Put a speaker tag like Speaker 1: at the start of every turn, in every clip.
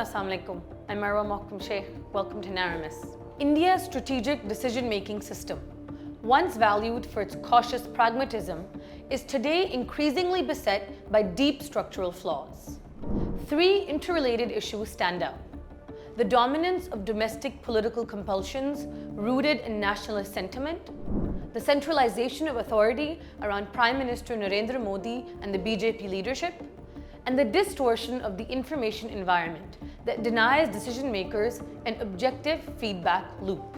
Speaker 1: Assalamu alaikum. I'm Marwa Mohkim Sheikh. Welcome to Naramis. India's strategic decision-making system, once valued for its cautious pragmatism, is today increasingly beset by deep structural flaws. Three interrelated issues stand out: the dominance of domestic political compulsions rooted in nationalist sentiment, the centralization of authority around Prime Minister Narendra Modi and the BJP leadership, and the distortion of the information environment that denies decision makers an objective feedback loop.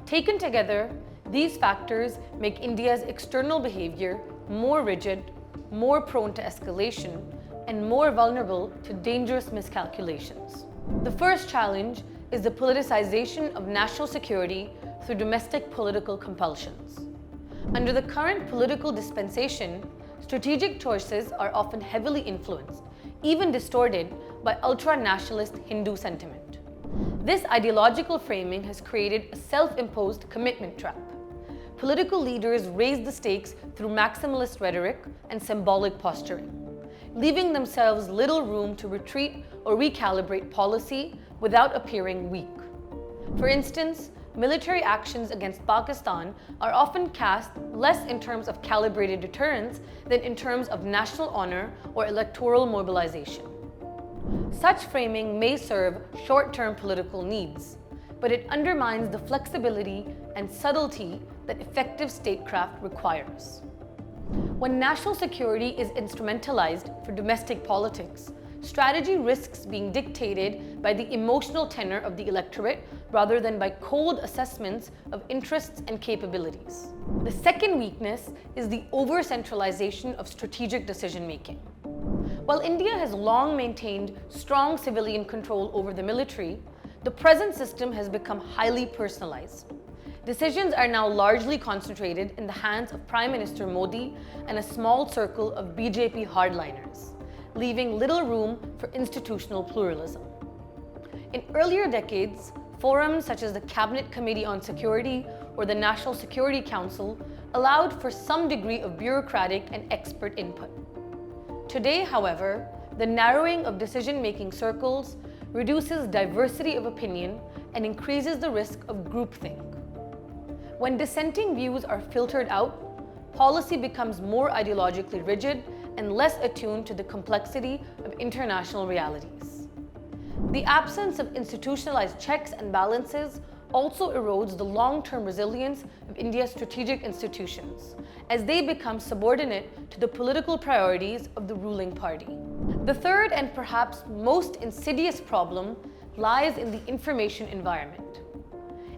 Speaker 1: Taken together, these factors make India's external behavior more rigid, more prone to escalation, and more vulnerable to dangerous miscalculations. The first challenge is the politicization of national security through domestic political compulsions. Under the current political dispensation, strategic choices are often heavily influenced, even distorted, by ultra-nationalist Hindu sentiment. This ideological framing has created a self-imposed commitment trap. Political leaders raise the stakes through maximalist rhetoric and symbolic posturing, leaving themselves little room to retreat or recalibrate policy without appearing weak. For instance, military actions against Pakistan are often cast less in terms of calibrated deterrence than in terms of national honor or electoral mobilization. Such framing may serve short-term political needs, but it undermines the flexibility and subtlety that effective statecraft requires. When national security is instrumentalized for domestic politics, strategy risks being dictated by the emotional tenor of the electorate rather than by cold assessments of interests and capabilities. The second weakness is the over-centralization of strategic decision-making. While India has long maintained strong civilian control over the military, the present system has become highly personalized. Decisions are now largely concentrated in the hands of Prime Minister Modi and a small circle of BJP hardliners, leaving little room for institutional pluralism. In earlier decades, forums such as the Cabinet Committee on Security or the National Security Council allowed for some degree of bureaucratic and expert input. Today, however, the narrowing of decision-making circles reduces diversity of opinion and increases the risk of groupthink. When dissenting views are filtered out, policy becomes more ideologically rigid and less attuned to the complexity of international realities. The absence of institutionalized checks and balances also erodes the long-term resilience of India's strategic institutions, as they become subordinate to the political priorities of the ruling party. The third and perhaps most insidious problem lies in the information environment.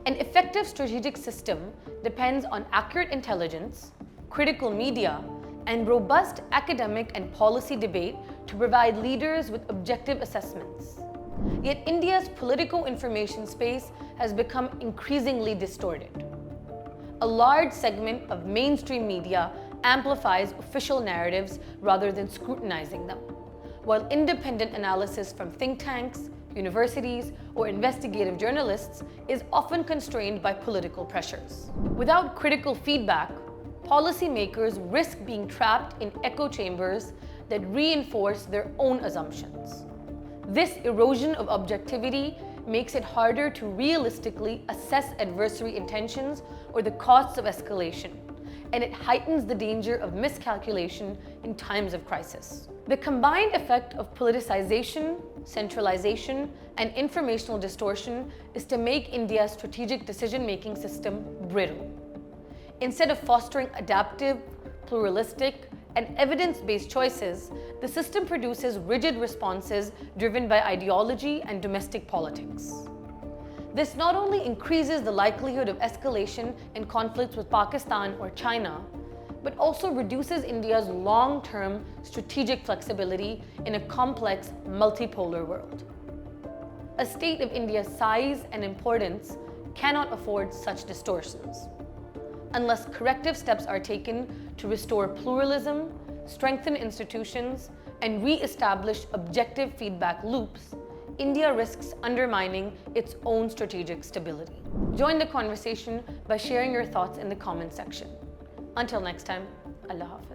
Speaker 1: An effective strategic system depends on accurate intelligence, critical media, and robust academic and policy debate to provide leaders with objective assessments. Yet India's political information space has become increasingly distorted. A large segment of mainstream media amplifies official narratives rather than scrutinizing them, while independent analysis from think tanks, universities, or investigative journalists is often constrained by political pressures. Without critical feedback, policymakers risk being trapped in echo chambers that reinforce their own assumptions. This erosion of objectivity makes it harder to realistically assess adversary intentions or the costs of escalation, and it heightens the danger of miscalculation in times of crisis. The combined effect of politicization, centralization, and informational distortion is to make India's strategic decision-making system brittle. Instead of fostering adaptive, pluralistic, and evidence-based choices, the system produces rigid responses driven by ideology and domestic politics. This not only increases the likelihood of escalation in conflicts with Pakistan or China, but also reduces India's long-term strategic flexibility in a complex, multipolar world. A state of India's size and importance cannot afford such distortions. Unless corrective steps are taken to restore pluralism, strengthen institutions, and re-establish objective feedback loops, India risks undermining its own strategic stability. Join the conversation by sharing your thoughts in the comment section. Until next time, Allah Hafiz.